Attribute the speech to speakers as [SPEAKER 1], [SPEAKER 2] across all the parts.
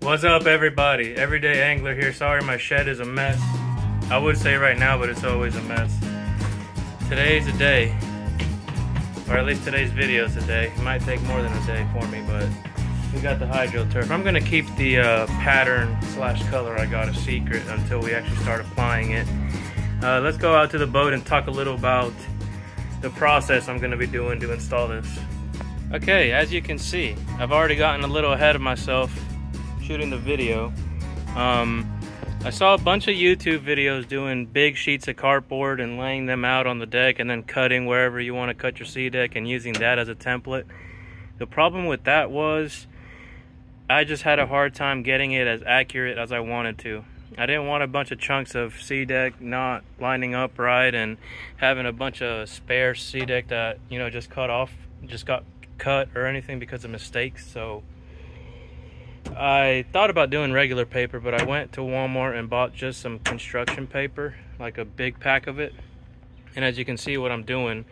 [SPEAKER 1] What's up, everybody? Everyday Angler here. Sorry my shed is a mess. I would say right now, but it's always a mess. Today's a day, or at least today's video is a day. It might take more than a day for me, but we got the hydro turf. I'm gonna keep the pattern / color I got a secret until we actually start applying it. Let's go out to the boat and talk a little about the process I'm gonna be doing to install this. Okay, as you can see, I've already gotten a little ahead of myself shooting the video. I saw a bunch of YouTube videos doing big sheets of cardboard and laying them out on the deck and then cutting wherever you want to cut your sea deck and using that as a template. The problem with that was I just had a hard time getting it as accurate as I wanted to. I didn't want a bunch of chunks of sea deck not lining up right and having a bunch of spare sea deck that, you know, just got cut or anything because of mistakes. So I thought about doing regular paper, but I went to Walmart and bought just some construction paper, like a big pack of it. And as you can see, what I'm doing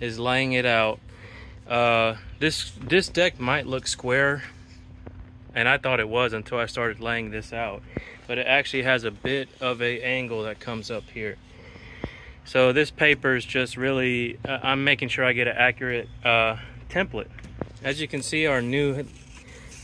[SPEAKER 1] is laying it out. This deck might look square, and I thought it was until I started laying this out, but it actually has a bit of a angle that comes up here. So this paper is just really I'm making sure I get an accurate template. As you can see, our new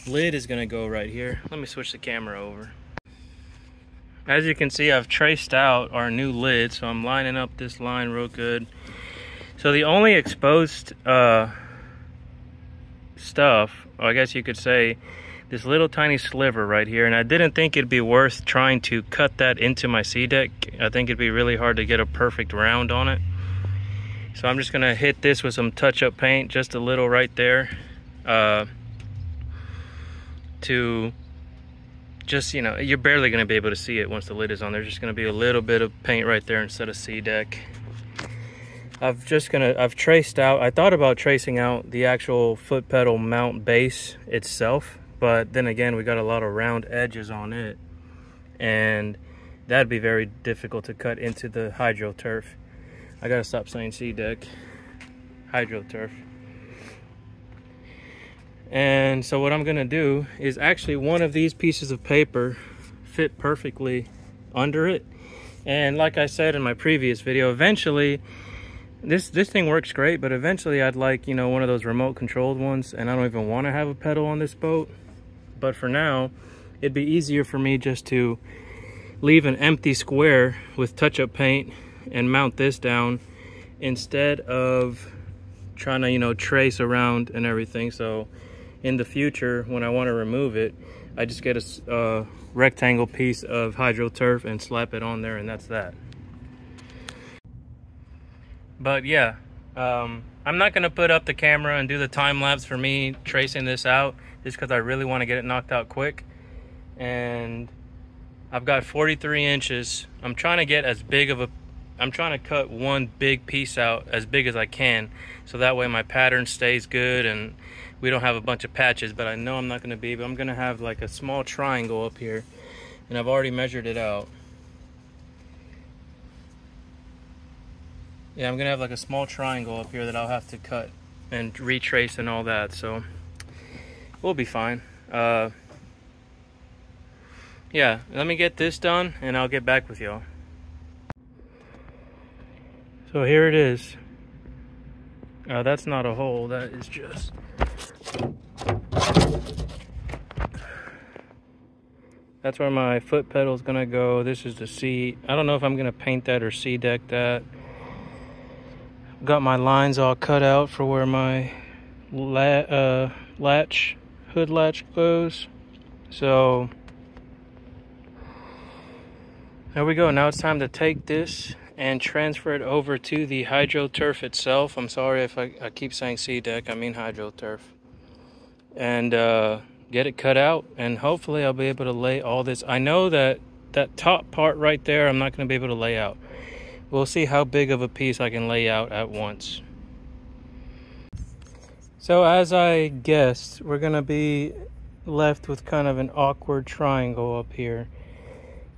[SPEAKER 1] lid is going to go right here. Let me switch the camera over. As you can see, I've traced out our new lid, so I'm lining up this line real good. So the only exposed stuff, I guess you could say, this little tiny sliver right here, and I didn't think it'd be worth trying to cut that into my sea deck. I think it'd be really hard to get a perfect round on it. So I'm just gonna hit this with some touch-up paint, just a little right there, to just, you know, you're barely gonna be able to see it once the lid is on. There's just gonna be a little bit of paint right there instead of sea deck. I've traced out, I thought about tracing out the actual foot pedal mount base itself, but then again, we got a lot of round edges on it, and that'd be very difficult to cut into the hydro turf. I gotta stop saying sea deck, hydro turf. And so what I'm gonna do is actually one of these pieces of paper fit perfectly under it. And like I said in my previous video, eventually, this thing works great, but eventually I'd like, you know, one of those remote controlled ones, and I don't even want to have a pedal on this boat. But for now, it'd be easier for me just to leave an empty square with touch-up paint and mount this down instead of trying to, you know, trace around and everything. So in the future, when I want to remove it, I just get a rectangle piece of hydro turf and slap it on there, and that's that. But yeah, I'm not going to put up the camera and do the time lapse for me tracing this out, just because I really want to get it knocked out quick. And I've got 43 inches. I'm trying to get as big of a, I'm trying to cut one big piece out as big as I can, so that way my pattern stays good and we don't have a bunch of patches. But I know I'm not going to be, but I'm going to have like a small triangle up here, and I've already measured it out. Yeah, I'm going to have like a small triangle up here that I'll have to cut and retrace and all that, so we'll be fine. Yeah, let me get this done and I'll get back with y'all. So here it is. That's not a hole, that is just... That's where my foot pedal is gonna go. This is the seat. I don't know if I'm gonna paint that or sea deck that. Got my lines all cut out for where my hood latch goes. So there we go. Now it's time to take this and transfer it over to the hydro turf itself. I'm sorry if I keep saying sea deck, I mean hydro turf. And get it cut out, and hopefully I'll be able to lay all this. I know that that top part right there I'm not going to be able to lay out. We'll see how big of a piece I can lay out at once. So as I guessed, we're going to be left with kind of an awkward triangle up here.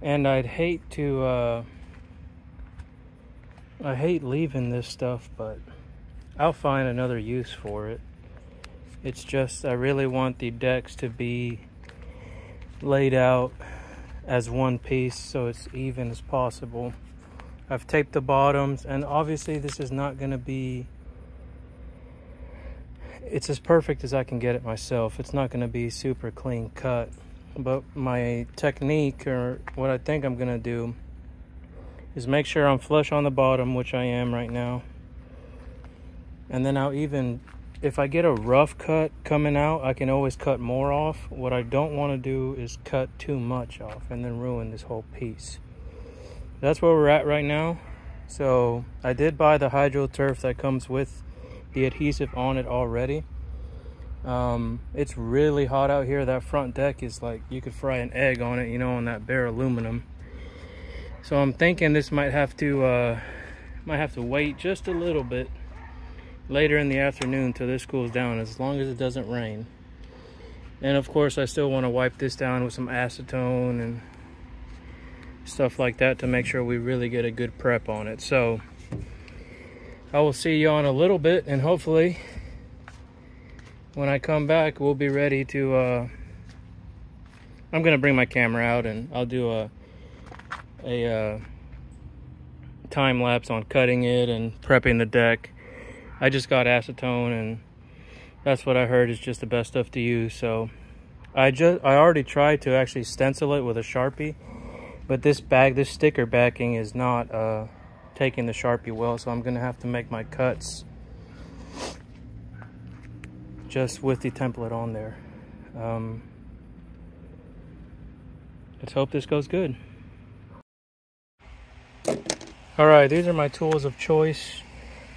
[SPEAKER 1] And I'd hate to, I hate leaving this stuff, but I'll find another use for it. It's just, I really want the decks to be laid out as one piece so it's even as possible. I've taped the bottoms, and obviously this is not going to be, it's as perfect as I can get it myself. It's not going to be super clean cut, but my technique, or what I think I'm going to do, is make sure I'm flush on the bottom, which I am right now. And then I'll even, if I get a rough cut coming out, I can always cut more off. What I don't want to do is cut too much off and then ruin this whole piece. That's where we're at right now. So I did buy the hydro turf that comes with the adhesive on it already. It's really hot out here. That front deck is like, you could fry an egg on it, you know, on that bare aluminum. So I'm thinking this might have to wait just a little bit later in the afternoon till this cools down, as long as it doesn't rain. And of course I still want to wipe this down with some acetone and stuff like that to make sure we really get a good prep on it. So I will see you on a little bit, and hopefully when I come back we'll be ready to I'm gonna bring my camera out and I'll do a time lapse on cutting it and prepping the deck. I just got acetone, and that's what I heard is just the best stuff to use. So I already tried to actually stencil it with a Sharpie, but this sticker backing is not taking the Sharpie well, so I'm gonna have to make my cuts just with the template on there. Let's hope this goes good. Alright, these are my tools of choice.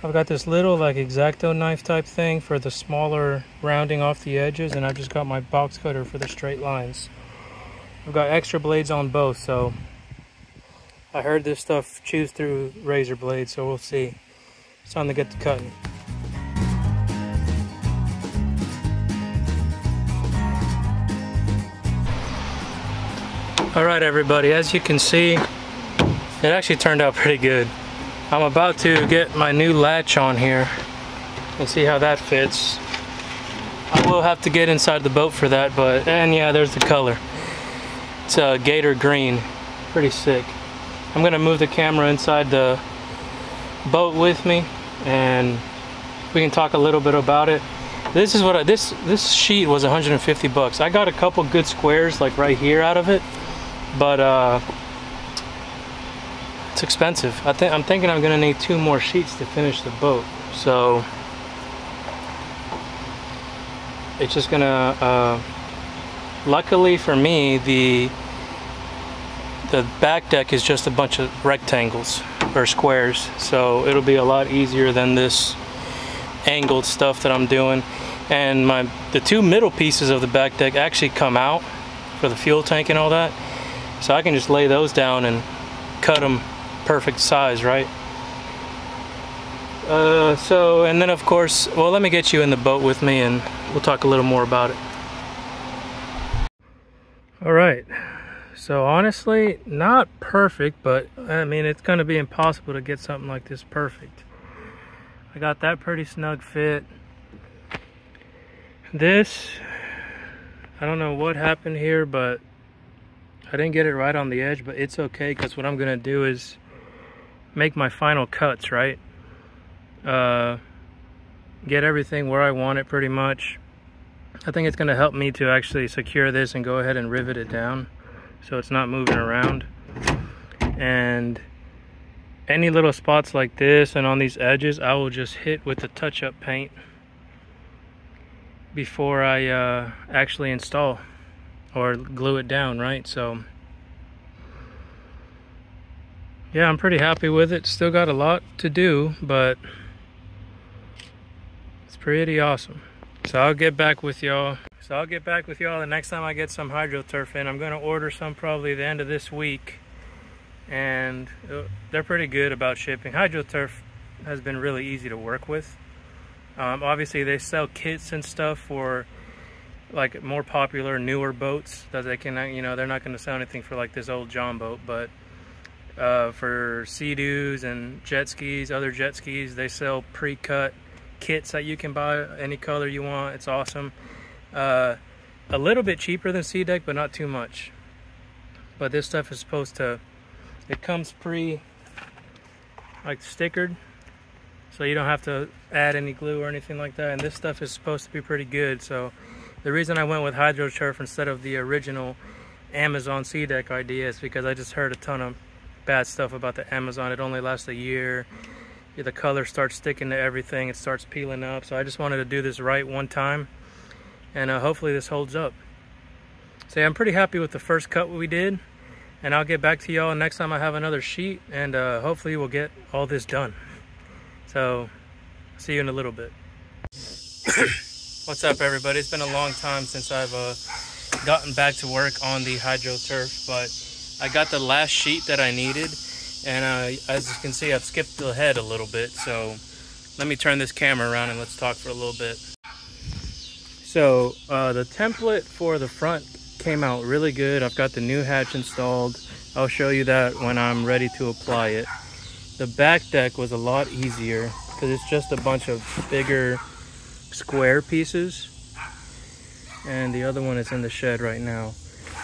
[SPEAKER 1] I've got this little like X-Acto knife type thing for the smaller rounding off the edges, and I've just got my box cutter for the straight lines. I've got extra blades on both, so I heard this stuff chews through razor blades, so we'll see. It's time to get to cutting. Alright everybody, as you can see, it actually turned out pretty good. I'm about to get my new latch on here and see how that fits. I will have to get inside the boat for that, but, and yeah, there's the color. It's a gator green, pretty sick. I'm gonna move the camera inside the boat with me, and we can talk a little bit about it. This is what this sheet was 150 bucks. I got a couple good squares like right here out of it, but it's expensive. I'm thinking I'm gonna need 2 more sheets to finish the boat. So it's just gonna, luckily for me, the back deck is just a bunch of rectangles or squares, so it'll be a lot easier than this angled stuff that I'm doing. And the 2 middle pieces of the back deck actually come out for the fuel tank and all that, so I can just lay those down and cut them perfect size, right? So, and then of course, well, let me get you in the boat with me and we'll talk a little more about it. All right, so honestly, not perfect, but I mean, it's gonna be impossible to get something like this perfect. I got that pretty snug fit. This, I don't know what happened here, but I didn't get it right on the edge, but it's okay, because what I'm gonna do is make my final cuts, right? Get everything where I want it pretty much. I think it's gonna help me to actually secure this and go ahead and rivet it down so it's not moving around. And any little spots like this and on these edges, I will just hit with the touch-up paint before I actually install or glue it down, right? So yeah, I'm pretty happy with it. Still got a lot to do, but it's pretty awesome. So I'll get back with y'all. The next time I get some hydro turf in. I'm gonna order some probably the end of this week, and they're pretty good about shipping. Hydro turf has been really easy to work with. Obviously they sell kits and stuff for like more popular, newer boats that they can, you know, they're not gonna sell anything for like this old John boat, but for Sea-Doos and jet skis, other jet skis, they sell pre-cut kits that you can buy any color you want. It's awesome. a little bit cheaper than SeaDeck, but not too much. But this stuff is supposed to, it comes like stickered, so you don't have to add any glue or anything like that. And this stuff is supposed to be pretty good. So the reason I went with HydroTurf instead of the original Amazon SeaDeck idea is because I just heard a ton of bad stuff about the Amazon. It only lasts a year. The color starts sticking to everything. It starts peeling up. So I just wanted to do this right one time, and hopefully this holds up. So yeah, I'm pretty happy with the first cut we did, and I'll get back to y'all next time I have another sheet, and hopefully we'll get all this done. So see you in a little bit. What's up, everybody? It's been a long time since I've gotten back to work on the HydroTurf, but I got the last sheet that I needed, and as you can see, I've skipped ahead a little bit. So let me turn this camera around and let's talk for a little bit. So the template for the front came out really good. I've got the new hatch installed. I'll show you that when I'm ready to apply it. The back deck was a lot easier because it's just a bunch of bigger square pieces, and the other one is in the shed right now.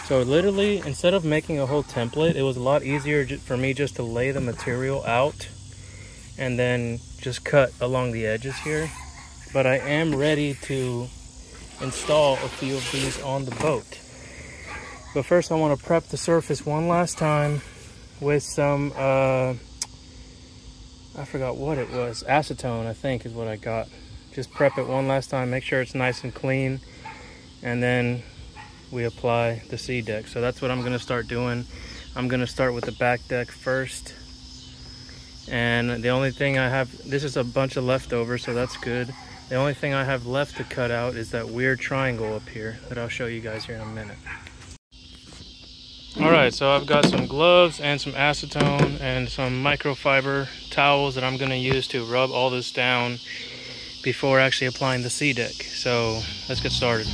[SPEAKER 1] So literally, instead of making a whole template, it was a lot easier for me just to lay the material out and then just cut along the edges here. But I am ready to install a few of these on the boat. But first I want to prep the surface one last time with some I forgot what it was, acetone I think is what I got. Just prep it one last time, make sure it's nice and clean, and then we apply the SeaDeck. So that's what I'm going to start doing. I'm going to start with the back deck first, and the only thing I have, this is a bunch of leftovers, so that's good. The only thing I have left to cut out is that weird triangle up here that I'll show you guys here in a minute. Alright, so I've got some gloves and some acetone and some microfiber towels that I'm going to use to rub all this down before actually applying the SeaDeck. So let's get started.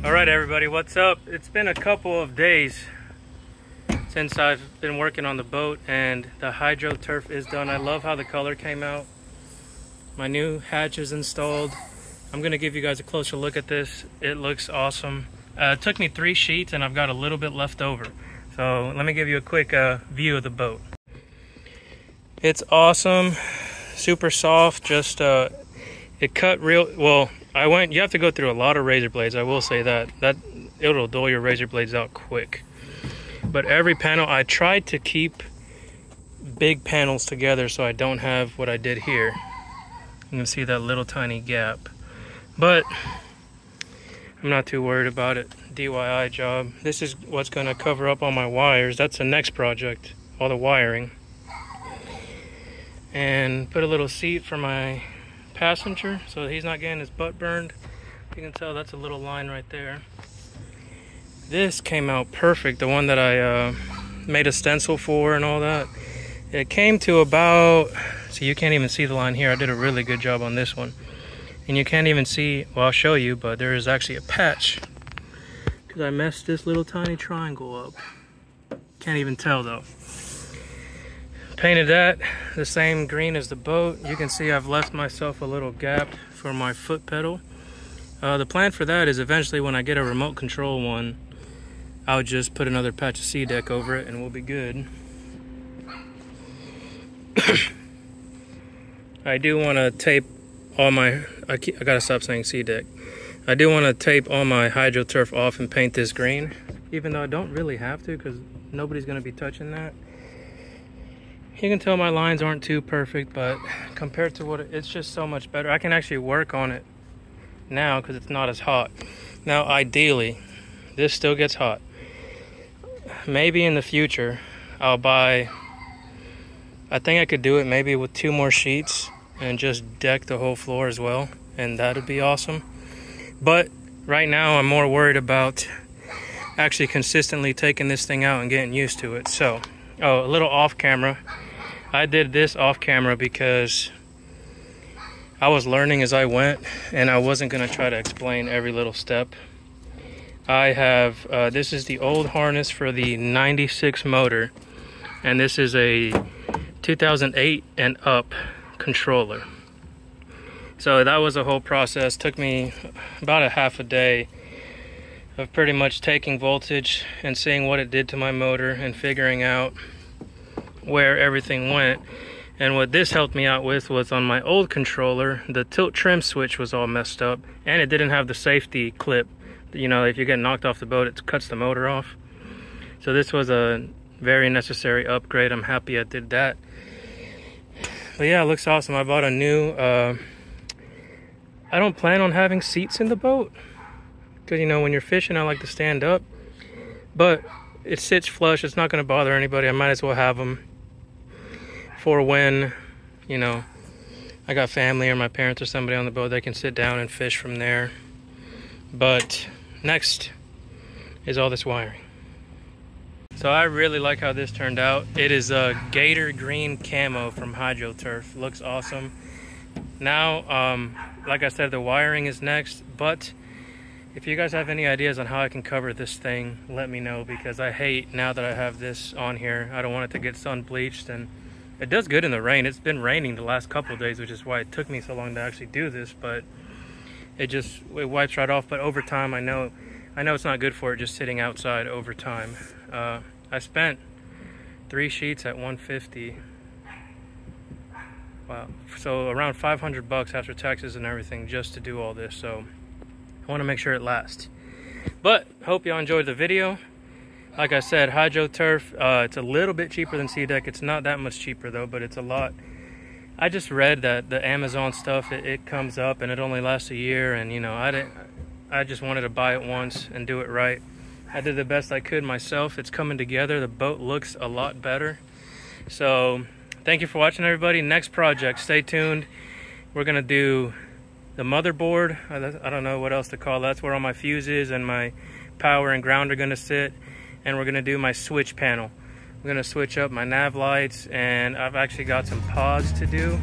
[SPEAKER 1] Alright everybody, what's up? It's been a couple of days since I've been working on the boat, and the HydroTurf is done. I love how the color came out. My new hatch is installed. I'm going to give you guys a closer look at this. It looks awesome. It took me 3 sheets and I've got a little bit left over. So let me give you a quick view of the boat. It's awesome, super soft, just it cut real well. You have to go through a lot of razor blades, I will say that it'll dull your razor blades out quick. But every panel, I tried to keep big panels together so I don't have what I did here. You can see that little tiny gap, but I'm not too worried about it. DIY job. This is what's going to cover up all my wires. That's the next project, all the wiring. And put a little seat for my passenger so he's not getting his butt burned. You can tell that's a little line right there. This came out perfect, the one that I made a stencil for and all that. It came to about, so you can't even see the line here. I did a really good job on this one, and you can't even see, well, I'll show you, but there is actually a patch because I messed this little tiny triangle up. Can't even tell though. Painted that the same green as the boat. You can see I've left myself a little gap for my foot pedal. The plan for that is eventually when I get a remote control one, I'll just put another patch of SeaDeck over it and we'll be good. I do want to tape all my, I gotta stop saying SeaDeck. I do want to tape all my HydroTurf off and paint this green, even though I don't really have to because nobody's going to be touching that. You can tell my lines aren't too perfect, but compared to what it's just so much better. I can actually work on it now because it's not as hot. Now ideally, this still gets hot. Maybe in the future I'll buy, I think I could do it maybe with 2 more sheets and just deck the whole floor as well, and that'd be awesome. But right now I'm more worried about actually consistently taking this thing out and getting used to it. So, oh, a little off camera. I did this off camera because I was learning as I went, and I wasn't going to try to explain every little step. I have, this is the old harness for the 96 motor, and this is a 2008 and up controller. So that was a whole process. Took me about a half a day of pretty much taking voltage and seeing what it did to my motor and figuring out where everything went. And what this helped me out with was on my old controller, the tilt trim switch was all messed up, and it didn't have the safety clip. You know, if you get knocked off the boat, it cuts the motor off. So this was a very necessary upgrade. I'm happy I did that. But yeah, it looks awesome. I bought a new, I don't plan on having seats in the boat, because, you know, when you're fishing, I like to stand up. But it sits flush. It's not going to bother anybody. I might as well have them for when, you know, I got family or my parents or somebody on the boat. They can sit down and fish from there. But next is all this wiring. So I really like how this turned out. It is a gator green camo from HydroTurf. Looks awesome. Now, like I said, the wiring is next, but if you guys have any ideas on how I can cover this thing, let me know, because I hate, now that I have this on here, I don't want it to get sun bleached, and it does good in the rain. It's been raining the last couple of days, which is why it took me so long to actually do this, but it wipes right off. But over time, I know it's not good for it just sitting outside over time. I spent 3 sheets at $150. Wow. So around $500 after taxes and everything just to do all this. So I want to make sure it lasts. But hope y'all enjoyed the video. Like I said, HydroTurf, it's a little bit cheaper than SeaDek. It's not that much cheaper though, but it's a lot. I just read that the Amazon stuff, it comes up and it only lasts a year, and you know, I just wanted to buy it once and do it right. I did the best I could myself. It's coming together. The boat looks a lot better. So thank you for watching, everybody. Next project, stay tuned. We're gonna do the motherboard. I don't know what else to call it. That's where all my fuses and my power and ground are gonna sit. And we're gonna do my switch panel. We're gonna switch up my nav lights, and I've actually got some pods to do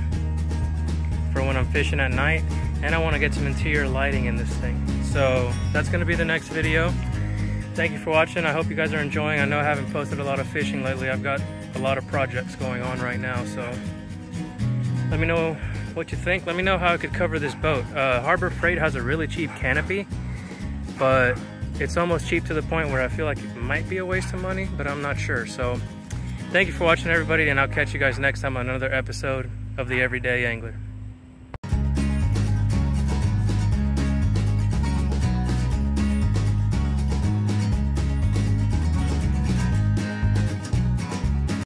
[SPEAKER 1] for when I'm fishing at night. And I wanna get some interior lighting in this thing. So that's gonna be the next video. Thank you for watching. I hope you guys are enjoying. I know I haven't posted a lot of fishing lately. I've got a lot of projects going on right now, so let me know what you think. Let me know how I could cover this boat. Harbor Freight has a really cheap canopy, but it's almost cheap to the point where I feel like it might be a waste of money, but I'm not sure. So thank you for watching, everybody, and I'll catch you guys next time on another episode of The Everyday Angler.